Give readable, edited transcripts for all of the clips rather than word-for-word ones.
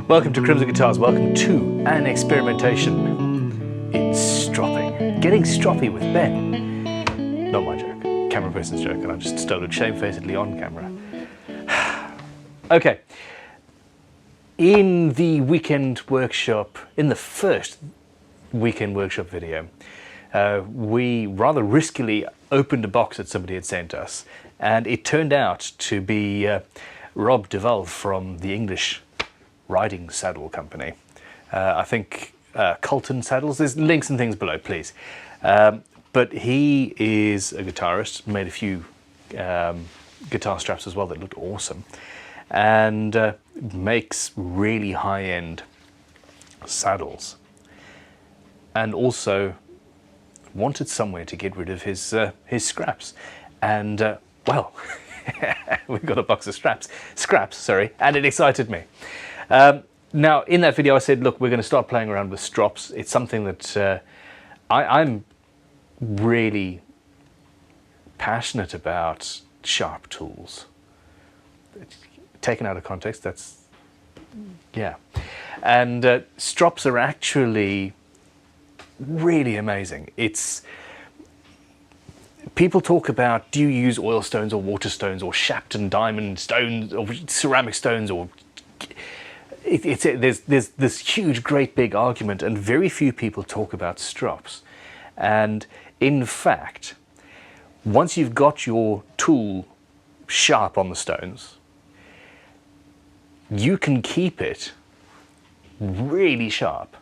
Welcome to Crimson Guitars, welcome to an experimentation in stropping. Getting stroppy with Ben. Not my joke, camera person's joke, and I just stole it shamefacedly on camera. Okay, in the weekend workshop, in the first weekend workshop video, we rather riskily opened a box that somebody had sent us, and it turned out to be Rob Duval from the English riding saddle company. I think Colton Saddles. There's links and things below, please. But he is a guitarist, made a few guitar straps as well that looked awesome, and makes really high-end saddles, and also wanted somewhere to get rid of his scraps, and well, we got a box of scraps, sorry, and it excited me. Now, in that video I said, look, we're going to start playing around with strops. It's something that I'm really passionate about. Sharp tools. Taken out of context, that's, yeah. And strops are actually really amazing. People talk about, do you use oil stones or water stones or Shapton diamond stones or ceramic stones, or there's this huge, great big argument, and very few people talk about strops. And in fact, once you've got your tool sharp on the stones, you can keep it really sharp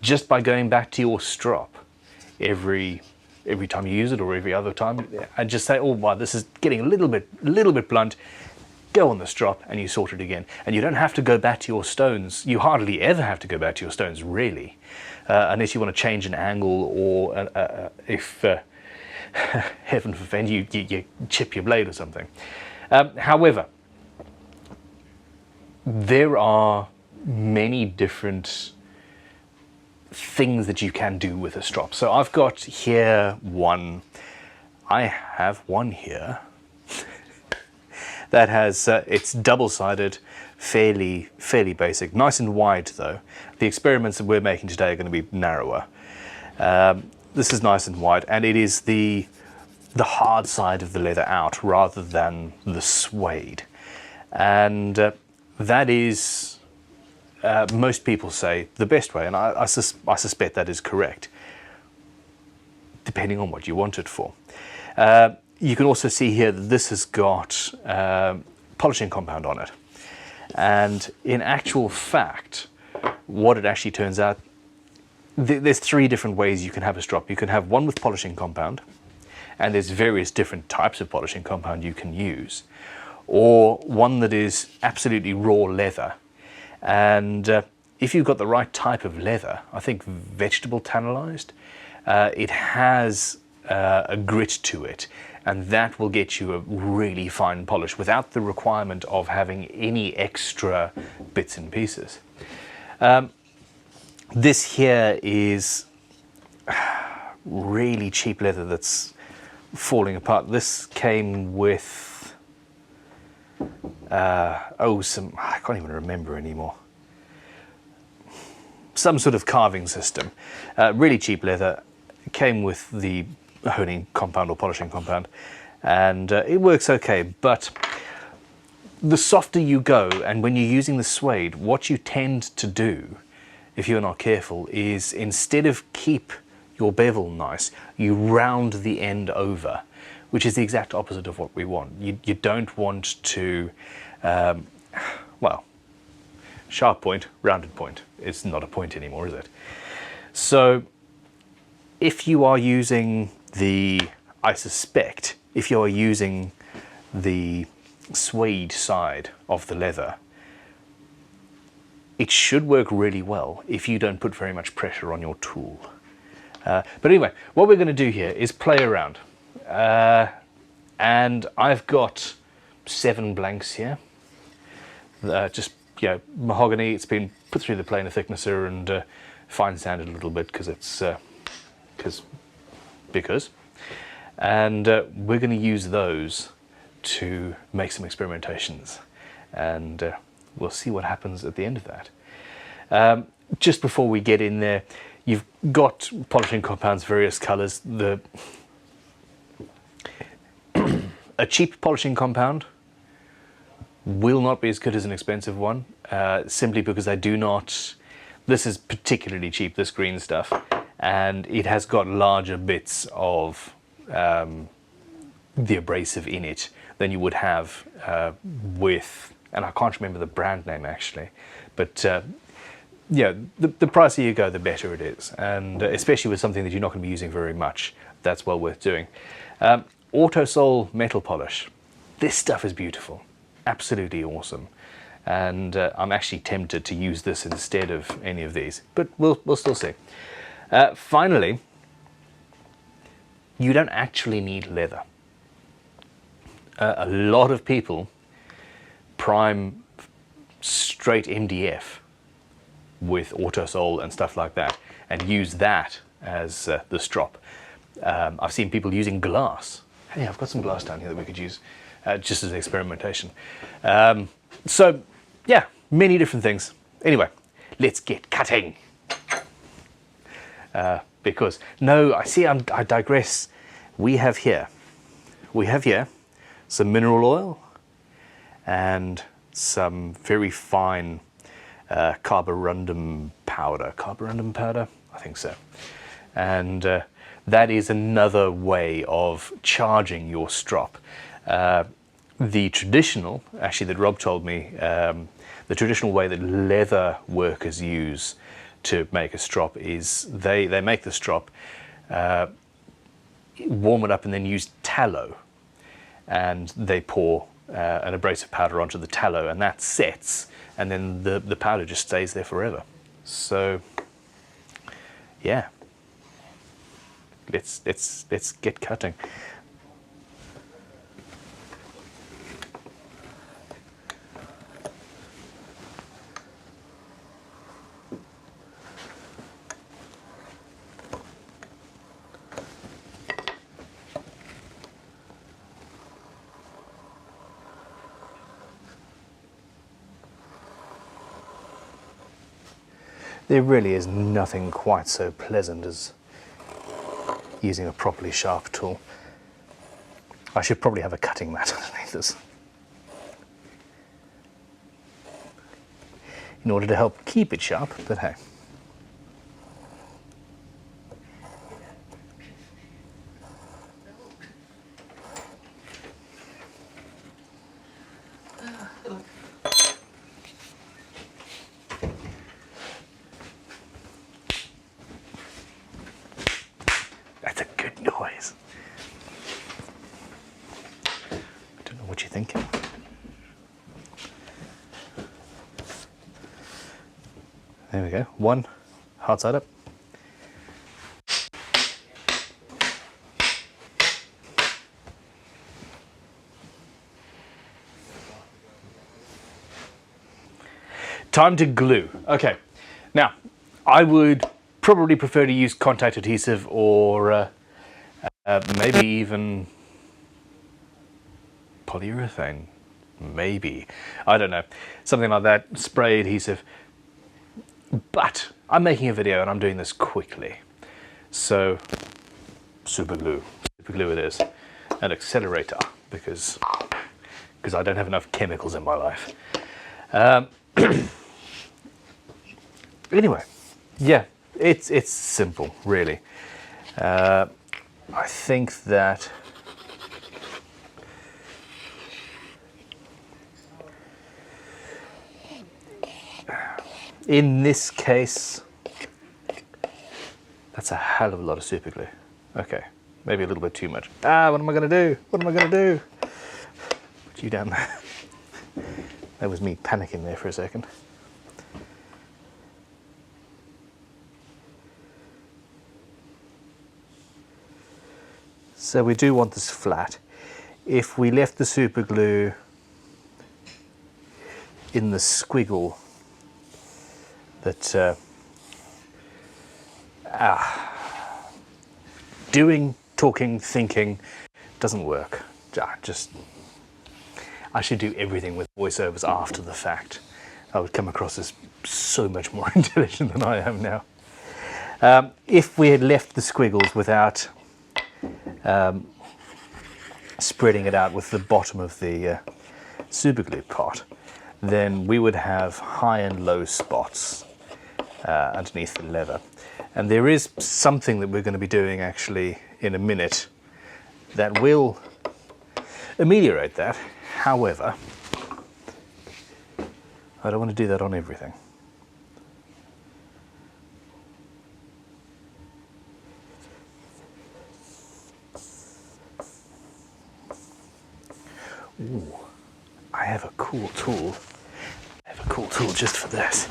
just by going back to your strop every time you use it, or every other time, and just say, oh wow, this is getting a little bit blunt. Go on the strop and you sort it again, and you don't have to go back to your stones. You hardly ever have to go back to your stones, really, unless you want to change an angle, or if heaven forbid you chip your blade or something. However, there are many different things that you can do with a strop. So I've got here one. I have one here that has, it's double-sided, fairly basic, nice and wide though. The experiments that we're making today are going to be narrower. This is nice and wide, and it is the hard side of the leather out rather than the suede. And that is, most people say, the best way, and I suspect that is correct, depending on what you want it for. You can also see here that this has got polishing compound on it. And in actual fact, what it actually turns out, there's three different ways you can have a strop. You can have one with polishing compound, and there's various different types of polishing compound you can use, or one that is absolutely raw leather. And if you've got the right type of leather, I think vegetable tannalized, it has a grit to it, and that will get you a really fine polish without the requirement of having any extra bits and pieces. This here is really cheap leather that's falling apart. This came with, I can't even remember anymore. Some sort of carving system. Really cheap leather. It came with the honing compound or polishing compound, and it works okay, but the softer you go, and when you're using the suede, what you tend to do, if you're not careful, is instead of keep your bevel nice, you round the end over, which is the exact opposite of what we want. You don't want to, well, sharp point, rounded point. It's not a point anymore, is it? So if you are using I suspect, if you're using the suede side of the leather, it should work really well if you don't put very much pressure on your tool. But anyway, what we're going to do here is play around. And I've got 7 blanks here. Just, you know, mahogany. It's been put through the planer thicknesser and fine sanded a little bit because it's and we're going to use those to make some experimentations, and we'll see what happens at the end of that. Just before we get in there, you've got polishing compounds, various colors. A cheap polishing compound will not be as good as an expensive one, simply because I do not, this is particularly cheap, this green stuff, and it has got larger bits of the abrasive in it than you would have with, and I can't remember the brand name actually, but yeah, the pricier you go, the better it is, and especially with something that you're not going to be using very much, that's well worth doing. Autosol metal polish. This stuff is beautiful, absolutely awesome, and I'm actually tempted to use this instead of any of these, but we'll still see. Finally, you don't actually need leather. A lot of people prime straight MDF with Autosol and stuff like that and use that as the strop. I've seen people using glass. Hey, I've got some glass down here that we could use just as an experimentation. So yeah, many different things. Anyway, let's get cutting. Because no, I digress. We have here some mineral oil and some very fine carborundum powder. Carborundum powder? I think so. And that is another way of charging your strop. The traditional, actually that Rob told me, the traditional way that leather workers use to make a strop is they make the strop, warm it up and then use tallow, and they pour an abrasive powder onto the tallow, and that sets, and then the powder just stays there forever. So yeah, let's get cutting. There really is nothing quite so pleasant as using a properly sharp tool. I should probably have a cutting mat underneath this in order to help keep it sharp, but hey. That's a good noise. I don't know what you're thinking. There we go. One, hard side up. Time to glue. Okay, now I would probably prefer to use contact adhesive or maybe even polyurethane, maybe, I don't know, something like that, spray adhesive. But I'm making a video and I'm doing this quickly, so super glue it is, and accelerator because I don't have enough chemicals in my life. Anyway, yeah, it's simple, really. I think that in this case, that's a hell of a lot of super glue. Okay, maybe a little bit too much. Ah, what am I gonna do? What am I gonna do? Put you down there. That was me panicking there for a second. So we do want this flat. If we left the super glue in the squiggle that doing, talking, thinking doesn't work. I should do everything with voiceovers after the fact. I would come across as so much more intelligent than I am now. If we had left the squiggles without spreading it out with the bottom of the superglue pot, then we would have high and low spots underneath the leather. And there is something that we're going to be doing actually in a minute that will ameliorate that. However, I don't want to do that on everything. Ooh, I have a cool tool. I have a cool tool just for this.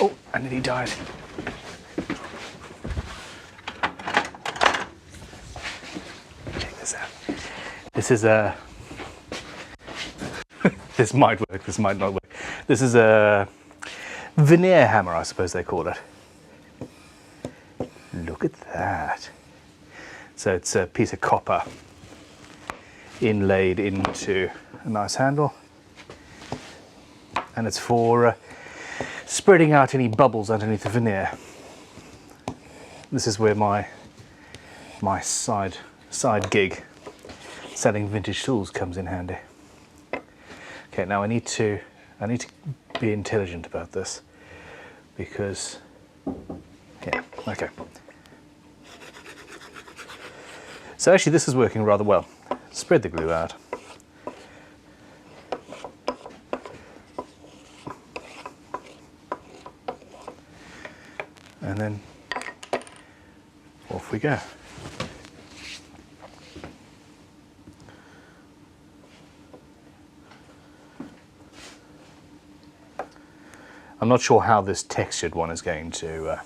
Oh, I nearly died. Check this out. This is a... this might work, this might not work. This is a veneer hammer, I suppose they call it. Look at that. So it's a piece of copper inlaid into a nice handle, and it's for spreading out any bubbles underneath the veneer. This is where my side gig selling vintage tools comes in handy. Okay, now I need to be intelligent about this, because yeah, okay. So actually this is working rather well. Spread the glue out. And then off we go. I'm not sure how this textured one is going to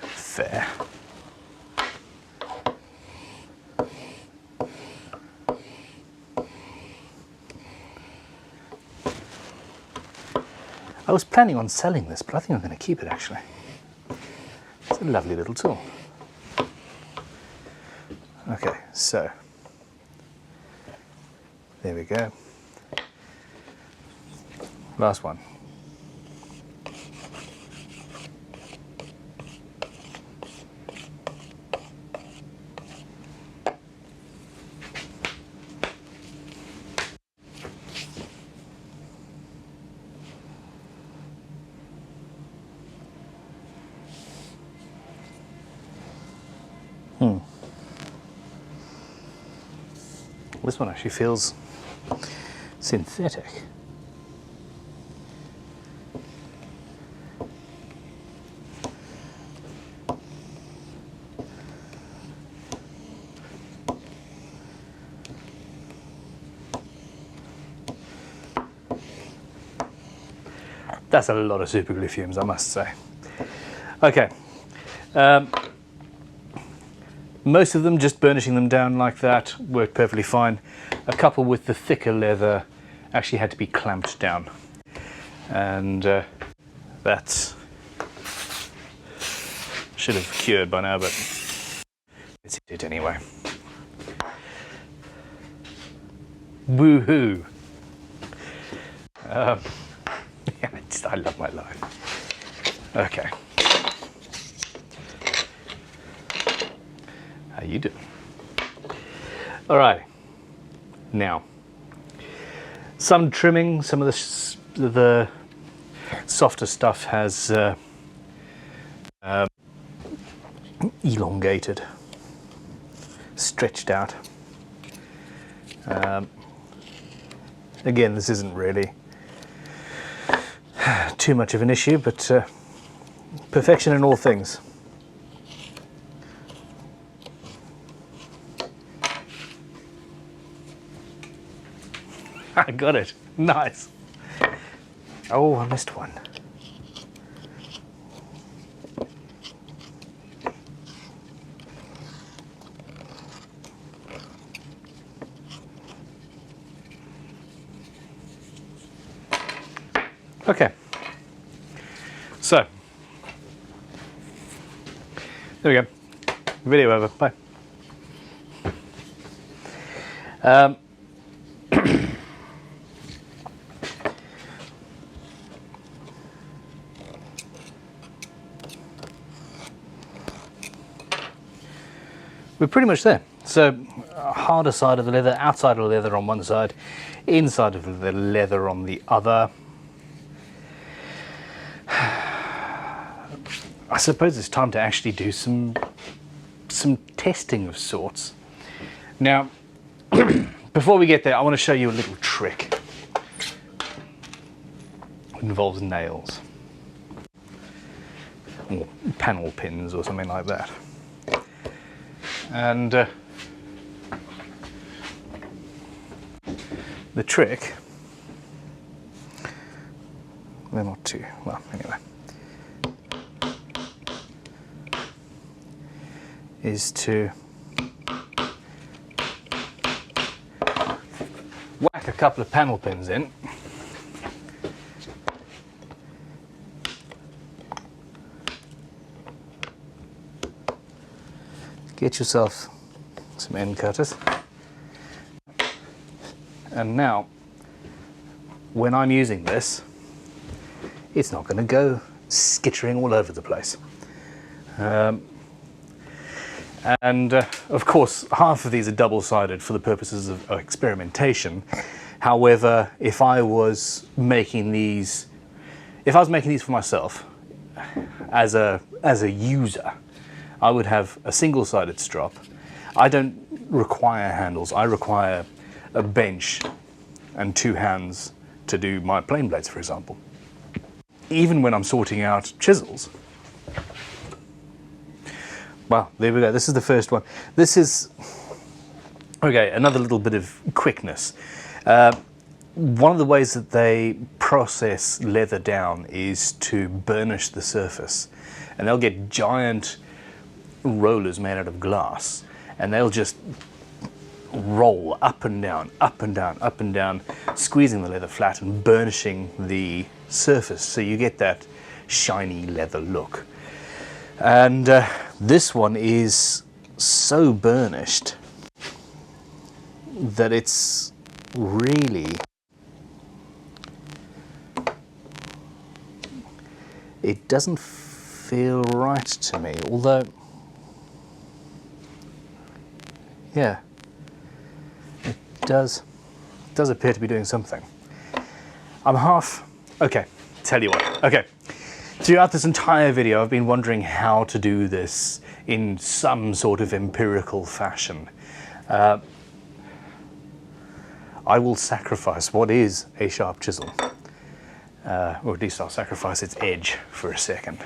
fare. I was planning on selling this, but I think I'm going to keep it actually. It's a lovely little tool. Okay, so there we go. Last one. This one actually feels synthetic. That's a lot of superglue fumes, I must say. Okay. Most of them, just burnishing them down like that, worked perfectly fine. A couple with the thicker leather actually had to be clamped down. And that should have cured by now, but it did anyway. Woohoo! Yeah, I love my life. Okay. How you doing? All right. Now, some trimming, some of the softer stuff has elongated, stretched out. Again, this isn't really too much of an issue, but perfection in all things. I got it. Nice. Oh, I missed one. Okay. So, there we go. Video over. Bye. we're pretty much there. So harder side of the leather, outside of the leather on one side, inside of the leather on the other. I suppose it's time to actually do some testing of sorts. Now, before we get there, I want to show you a little trick. It involves nails, or panel pins or something like that. And the trick, they're not too, well, anyway, is to whack a couple of panel pins in. Get yourself some end cutters. And now, when I'm using this, it's not going to go skittering all over the place. Of course, half of these are double-sided for the purposes of experimentation. However, if I was making these for myself as a user, I would have a single-sided strop. I don't require handles. I require a bench and two hands to do my plane blades, for example. Even when I'm sorting out chisels. Well, there we go. This is the first one. This is, okay, another little bit of quickness. One of the ways that they process leather down is to burnish the surface. And they'll get giant rollers made out of glass, and they'll just roll up and down, up and down, up and down, squeezing the leather flat and burnishing the surface, so you get that shiny leather look. And this one is so burnished that it's really, it doesn't feel right to me, although, yeah, it does appear to be doing something. I'm half, okay, tell you what, okay. Throughout this entire video, I've been wondering how to do this in some sort of empirical fashion. I will sacrifice what is a sharp chisel, or at least I'll sacrifice its edge for a second.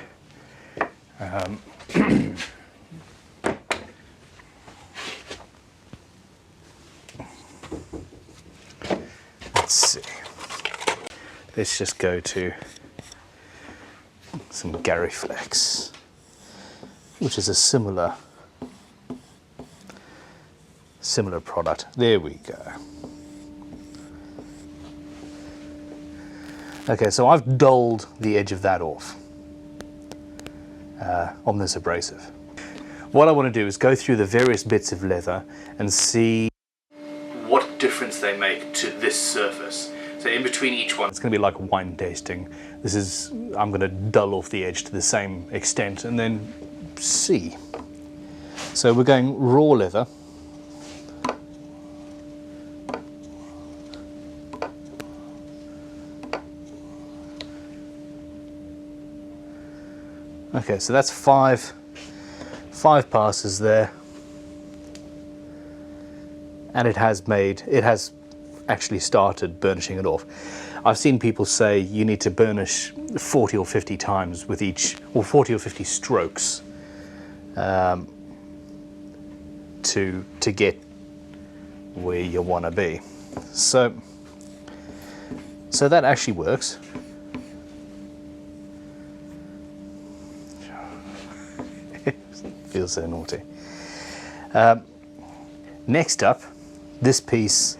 Let's see. Let's just go to some Gariflex, which is a similar product. There we go. Okay, so I've dulled the edge of that off on this abrasive. What I want to do is go through the various bits of leather and see what difference they make to this surface. So in between each one, it's going to be like wine tasting. This is, I'm going to dull off the edge to the same extent and then see. So we're going raw leather. Okay, so that's five passes there. And it has actually started burnishing it off. I've seen people say you need to burnish 40 or 50 times with each, or 40 or 50 strokes to get where you want to be. So that actually works. It feels so naughty. Next up, this piece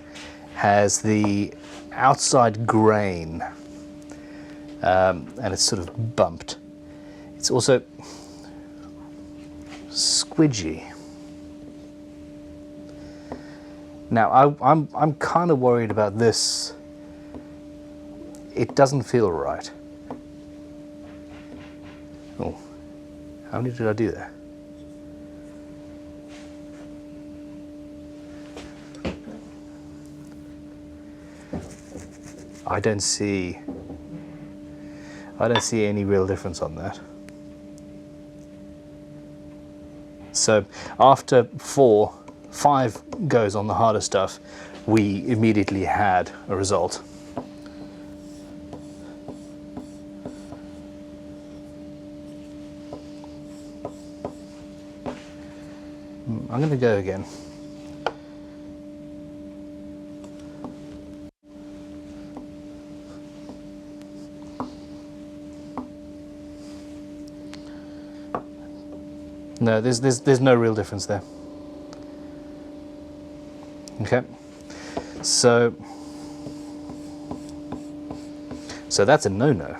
has the outside grain, and it's sort of bumped. It's also squidgy. Now I'm kind of worried about this. It doesn't feel right. Oh, how many did I do there? I don't see any real difference on that. So after 5 goes on the harder stuff, we immediately had a result. I'm going to go again. No, there's no real difference there. Okay, so that's a no-no.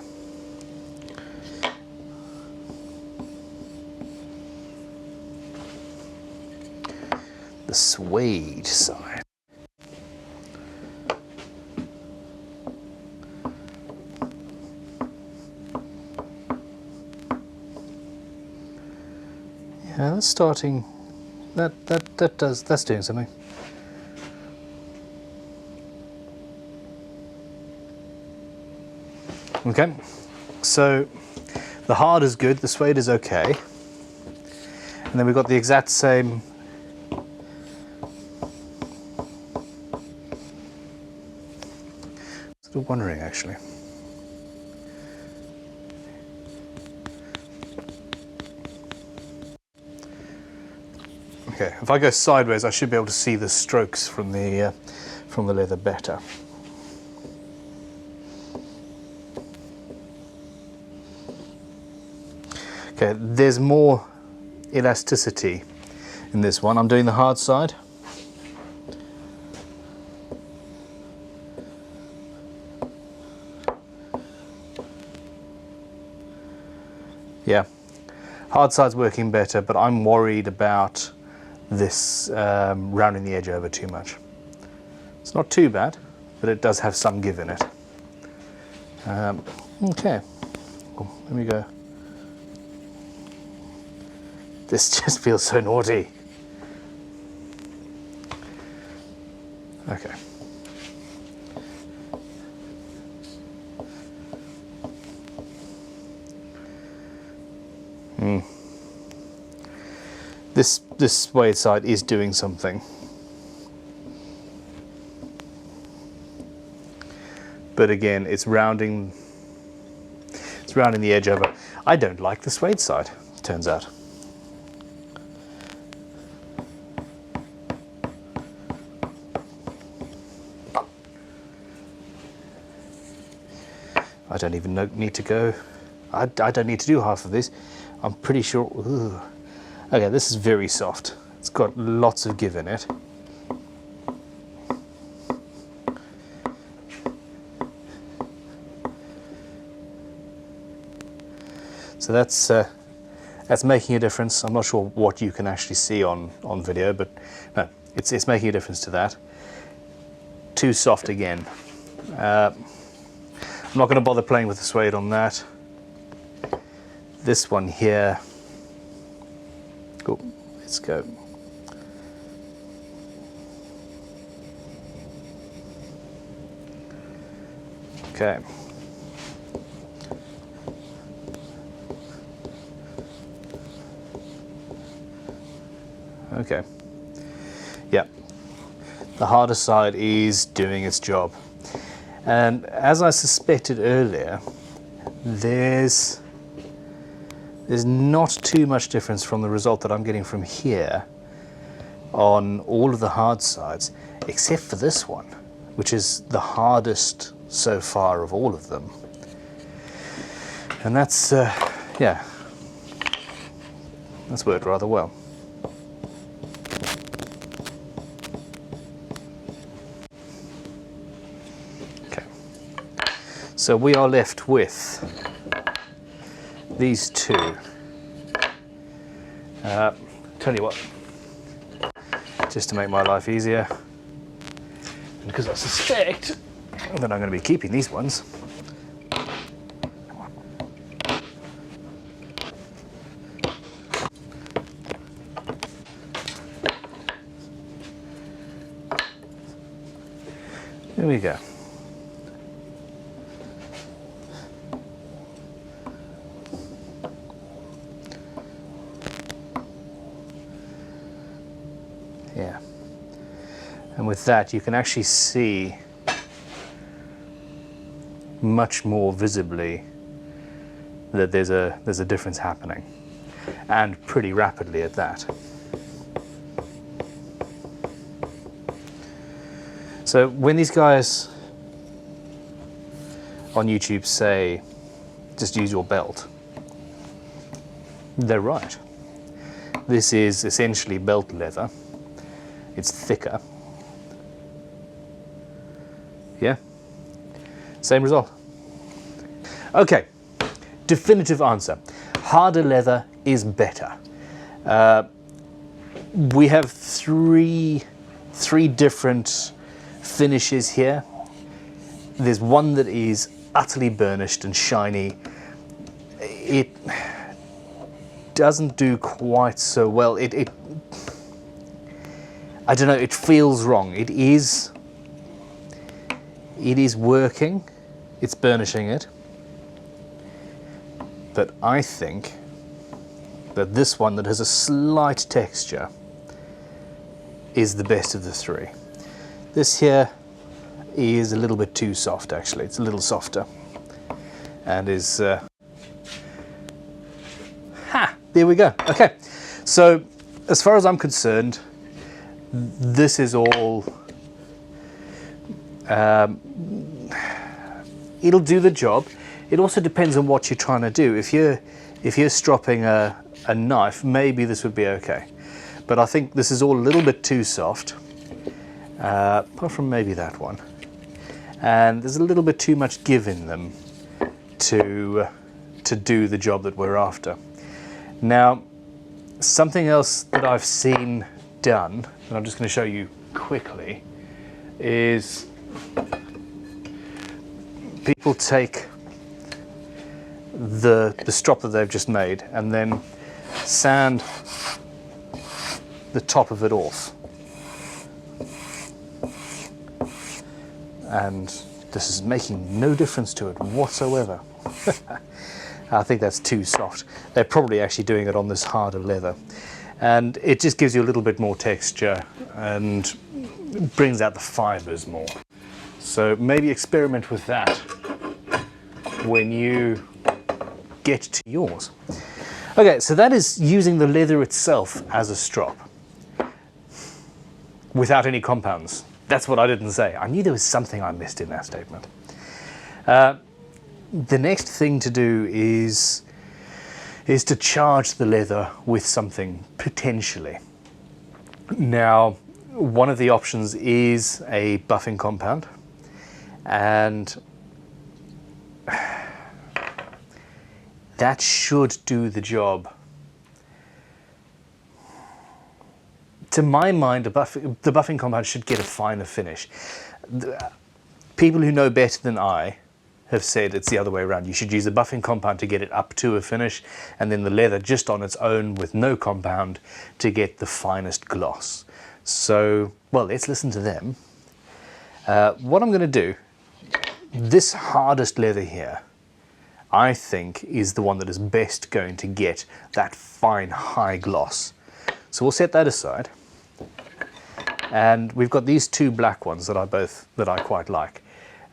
The suede side. Yeah, that's starting. That's doing something. Okay, so the hard is good, the suede is okay, and then we've got the exact same. Still wondering actually. Okay, if I go sideways, I should be able to see the strokes from the leather better. Okay, there's more elasticity in this one. I'm doing the hard side. Yeah, hard side's working better, but I'm worried about this rounding the edge over too much. It's not too bad, but it does have some give in it. Okay, oh, let me go. This just feels so naughty. Okay. This suede side is doing something. But again, it's rounding the edge over. I don't like the suede side, turns out. I don't even need to go. I don't need to do half of this. I'm pretty sure. Ooh. Okay, this is very soft. It's got lots of give in it. So that's making a difference. I'm not sure what you can actually see on video, but no, it's making a difference to that. Too soft again. I'm not going to bother playing with the suede on that. This one here. Oh, let's go. Okay. Okay. Yeah. The harder side is doing its job. And as I suspected earlier, there's not too much difference from the result that I'm getting from here on all of the hard sides, except for this one, which is the hardest so far of all of them. And that's, yeah, that's worked rather well. Okay, so we are left with these two. Tell you what, just to make my life easier, and because I suspect that I'm going to be keeping these ones, there we go. with that you can actually see much more visibly that there's a difference happening, and pretty rapidly at that. So when these guys on YouTube say just use your belt, they're right. This is essentially belt leather. It's thicker. Yeah, same result. Okay, definitive answer. Harder leather is better. We have three different finishes here. There's one that is utterly burnished and shiny. It doesn't do quite so well. I don't know, it feels wrong. It is working. It's burnishing it. But I think that this one that has a slight texture is the best of the three. This here is a little bit too soft, actually. It's a little softer, and is there we go. Okay, so as far as I'm concerned, this is all it'll do the job. It also depends on what you're trying to do. If you're stropping a knife, maybe this would be okay, but I think this is all a little bit too soft, apart from maybe that one, and there's a little bit too much give in them to do the job that we're after. Now, something else that I've seen done, and I'm just going to show you quickly, is people take the strop that they've just made and then sand the top of it off. And this is making no difference to it whatsoever. I think that's too soft. They're probably actually doing it on this harder leather. And it just gives you a little bit more texture and brings out the fibers more. So maybe experiment with that when you get to yours. Okay, so that is using the leather itself as a strop without any compounds. That's what I didn't say. I knew there was something I missed in that statement. The next thing to do is to charge the leather with something, potentially. Now, one of the options is a buffing compound, and that should do the job. To my mind, the buffing compound should get a finer finish. People who know better than I have said it's the other way around. You should use a buffing compound to get it up to a finish, and then the leather just on its own with no compound to get the finest gloss. So, well, let's listen to them. What I'm going to do, this hardest leather here, I think is the one that is best going to get that fine high gloss. So we'll set that aside. And we've got these two black ones that I quite like.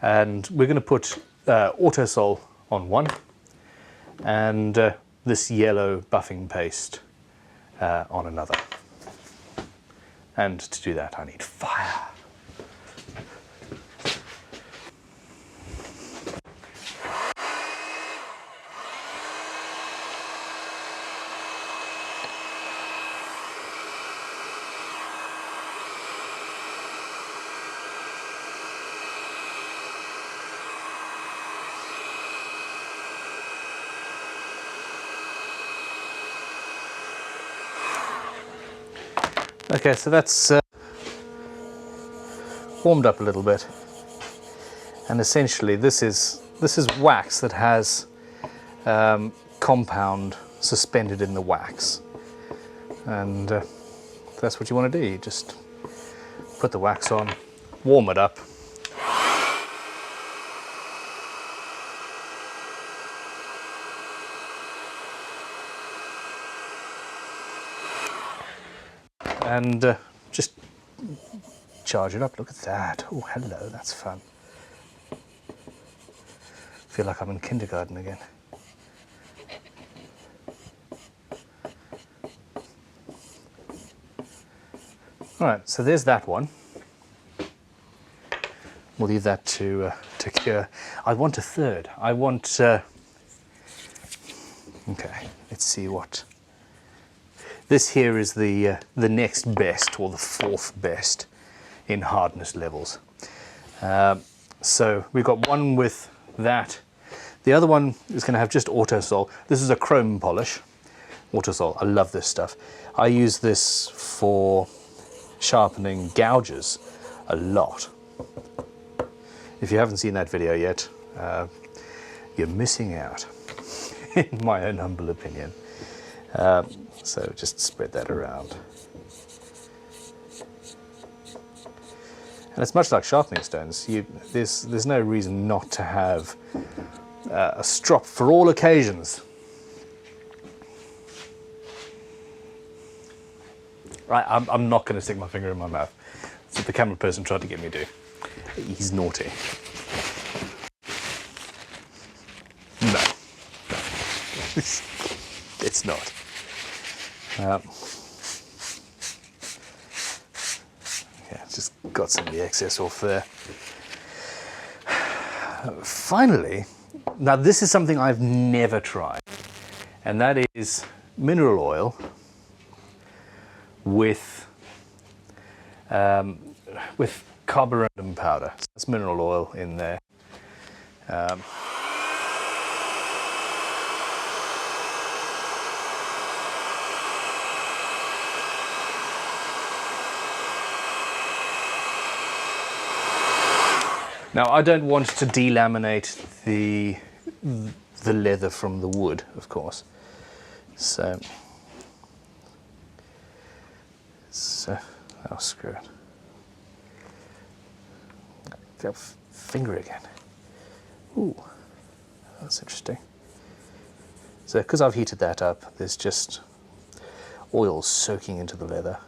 And we're going to put Autosol on one, and this yellow buffing paste on another. And to do that, I need fire. Okay, so that's warmed up a little bit, and essentially this is wax that has compound suspended in the wax, and that's what you want to do. You just put the wax on, warm it up, and just charge it up. Look at that. Oh, hello, that's fun. Feel like I'm in kindergarten again. All right, so there's that one. We'll leave that to cure. I want a third. I want. Okay, let's see what. This here is the next best, or the fourth best, in hardness levels. So we've got one with that. The other one is going to have just Autosol. This is a chrome polish. Autosol. I love this stuff. I use this for sharpening gouges a lot. If you haven't seen that video yet, you're missing out, in my own humble opinion. So just spread that around. And it's much like sharpening stones. There's no reason not to have a strop for all occasions. Right, I'm not going to stick my finger in my mouth. That's what the camera person tried to get me to do. He's naughty. No. It's not. Yeah, just got some of the excess off there. Finally, now this is something I've never tried, and that is mineral oil with carborundum powder. So that's mineral oil in there. Now I don't want to delaminate the leather from the wood, of course. So I'll screw it. That finger again. Ooh, that's interesting. So because I've heated that up, there's just oil soaking into the leather.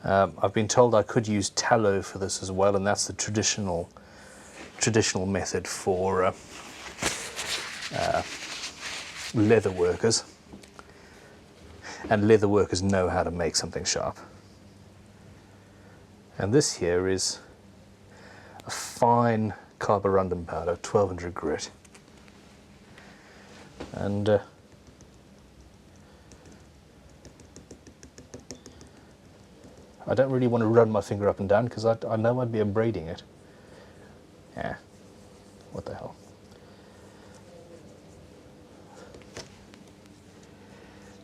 I've been told I could use tallow for this as well, and that's the traditional method for leather workers. And leather workers know how to make something sharp. And this here is a fine carborundum powder, 1200 grit. And I don't really want to run my finger up and down because I know I'd be abrading it. Yeah, what the hell.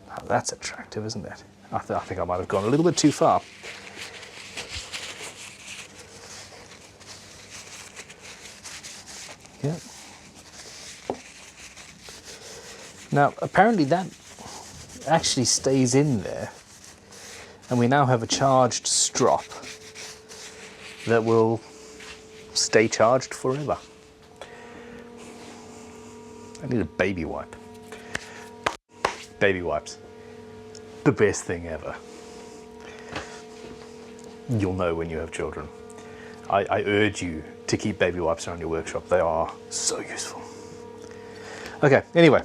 Now that's attractive, isn't it? I think I might have gone a little bit too far. Yeah. Now, apparently that actually stays in there, and we now have a charged strop that will stay charged forever. I need a baby wipe. Baby wipes. The best thing ever. You'll know when you have children. I urge you to keep baby wipes around your workshop. They are so useful. Okay, anyway.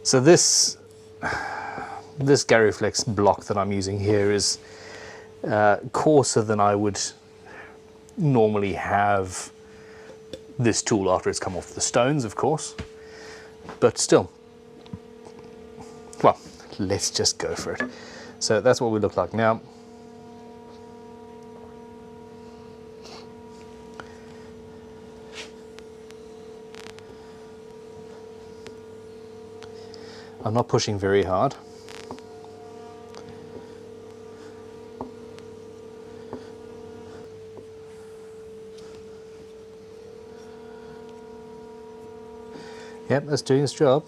So this Gariflex block that I'm using here is coarser than I would normally have this tool after it's come off the stones, of course, but still, well, let's just go for it. So that's what we look like now. I'm not pushing very hard. Yep, that's doing its job.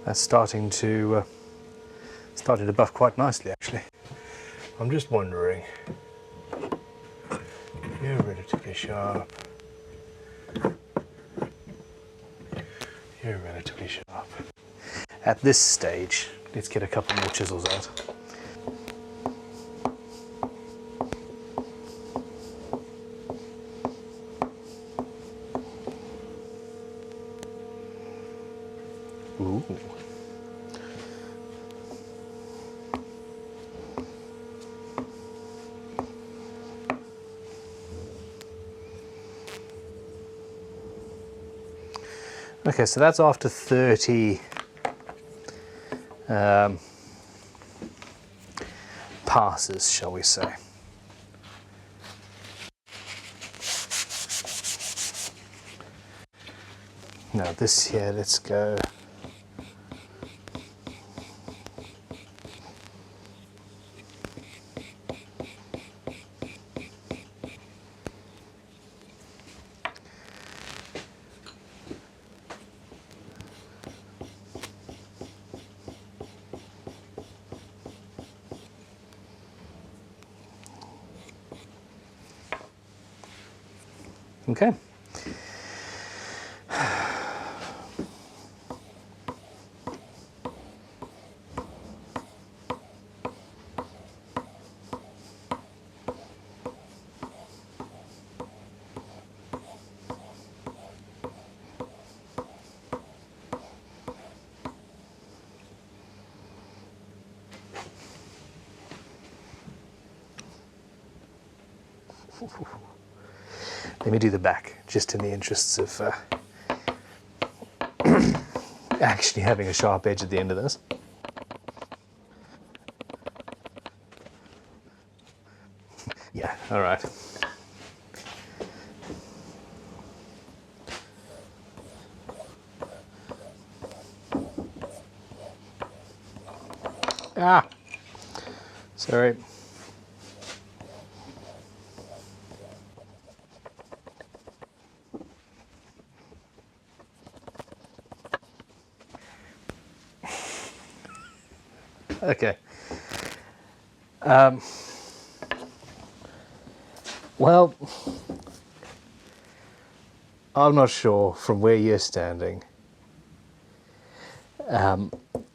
That's starting to Started to buff quite nicely, actually. I'm just wondering. You're relatively sharp. You're relatively sharp. At this stage, let's get a couple more chisels out. Ooh. Okay, so that's after 30 passes, shall we say. Now this here, let's go. Okay. Let me do the back, just in the interests of actually having a sharp edge at the end of this. Yeah, all right. Ah, sorry. Okay. Well, I'm not sure from where you're standing.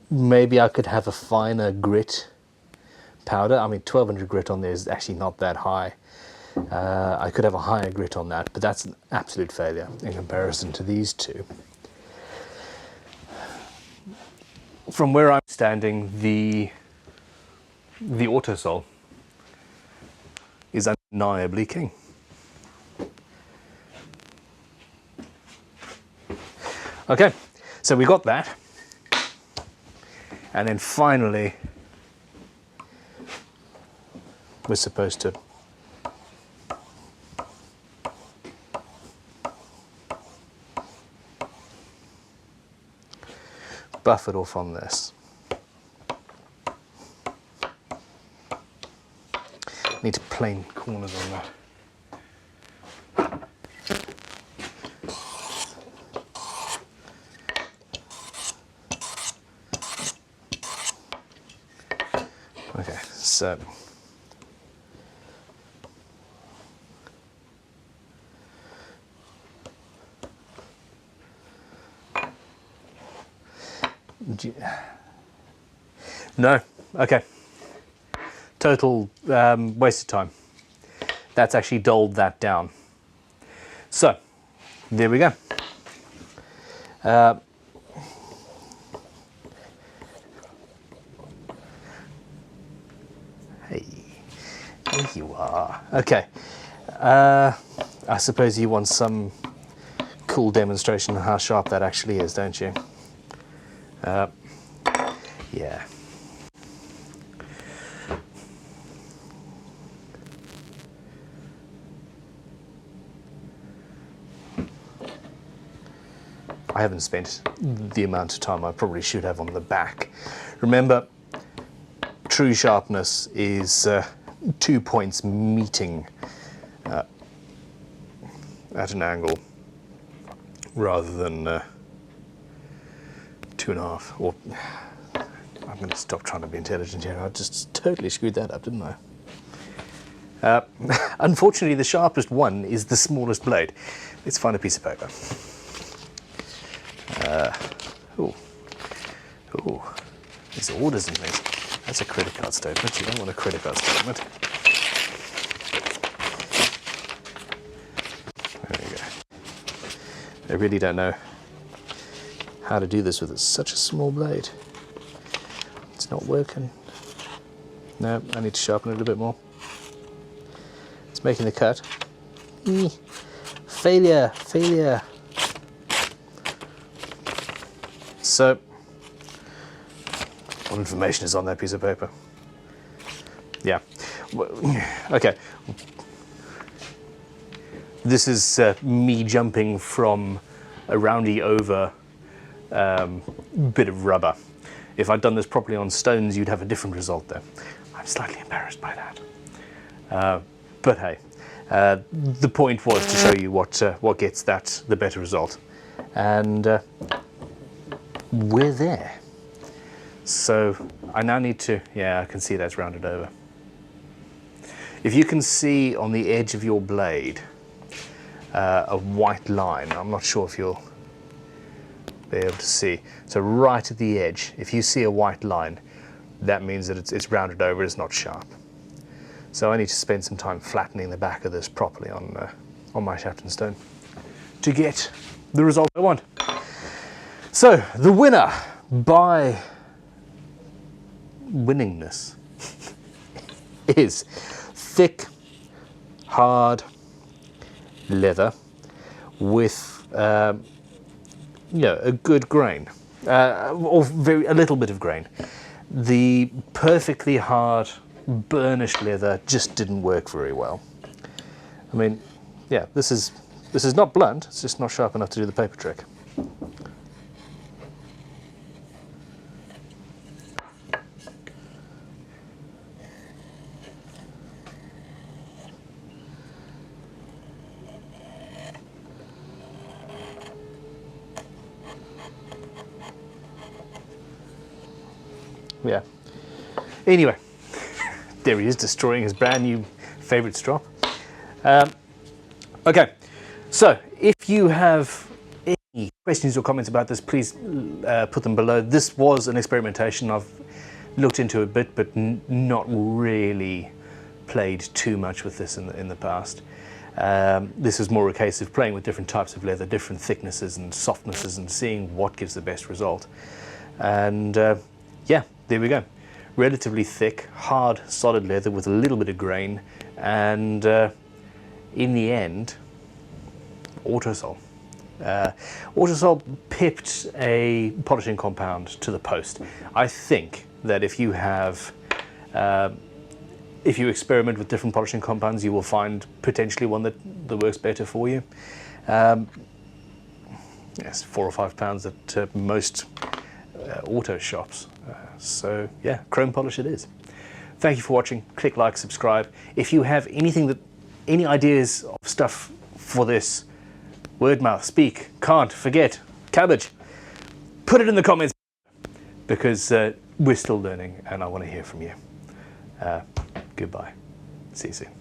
Maybe I could have a finer grit powder. I mean, 1200 grit on there is actually not that high. I could have a higher grit on that, but that's an absolute failure in comparison to these two. From where I'm standing, the Autosol is undeniably king. Okay, so we got that. And then finally, we're supposed to buff it off on this. Need to plane corners on that. Okay, so no, okay. Total waste of time. That's actually dulled that down. So, there we go. Hey, there you are. Okay. I suppose you want some cool demonstration of how sharp that actually is, don't you? Yeah. I haven't spent the amount of time I probably should have on the back. Remember, true sharpness is 2 points meeting at an angle rather than 2.5, or I'm going to stop trying to be intelligent here. I just totally screwed that up, didn't I? Unfortunately, the sharpest one is the smallest blade. Let's find a piece of paper. Ooh, there's orders in these. That's a credit card statement. You don't want a credit card statement. There you go. I really don't know how to do this with such a small blade. It's not working. No, I need to sharpen it a bit more. It's making the cut. Failure, failure. So, what information is on that piece of paper? Yeah. Okay. This is me jumping from a roundy over bit of rubber. If I'd done this properly on stones, you'd have a different result there. I'm slightly embarrassed by that. But hey, the point was to show you what gets the better result. And we're there. So I now need to, yeah, I can see that's rounded over. If you can see on the edge of your blade a white line, I'm not sure if you'll be able to see. So right at the edge, if you see a white line, that means that it's rounded over, it's not sharp. So I need to spend some time flattening the back of this properly on my shaft and stone to get the result I want. So the winner by winningness is thick, hard leather with you know, a good grain, or a little bit of grain. The perfectly hard burnished leather just didn't work very well. I mean, yeah, this is not blunt, it's just not sharp enough to do the paper trick. Yeah. Anyway, there he is destroying his brand new favorite strop. Okay, so if you have any questions or comments about this, please put them below. This was an experimentation. I've looked into a bit, but not really played too much with this in the past. This is more a case of playing with different types of leather, different thicknesses and softnesses, and seeing what gives the best result. And yeah, there we go. Relatively thick, hard, solid leather with a little bit of grain, and in the end, Autosol. Autosol pipped a polishing compound to the post. I think that if you have, if you experiment with different polishing compounds, you will find potentially one that works better for you. Yes, £4 or £5 at most auto shops. So yeah, chrome polish it is. Thank you for watching. Click like, subscribe. If you have any ideas of stuff for this, word mouth, speak, can't, forget, cabbage, put it in the comments, because we're still learning and I want to hear from you. Goodbye. See you soon.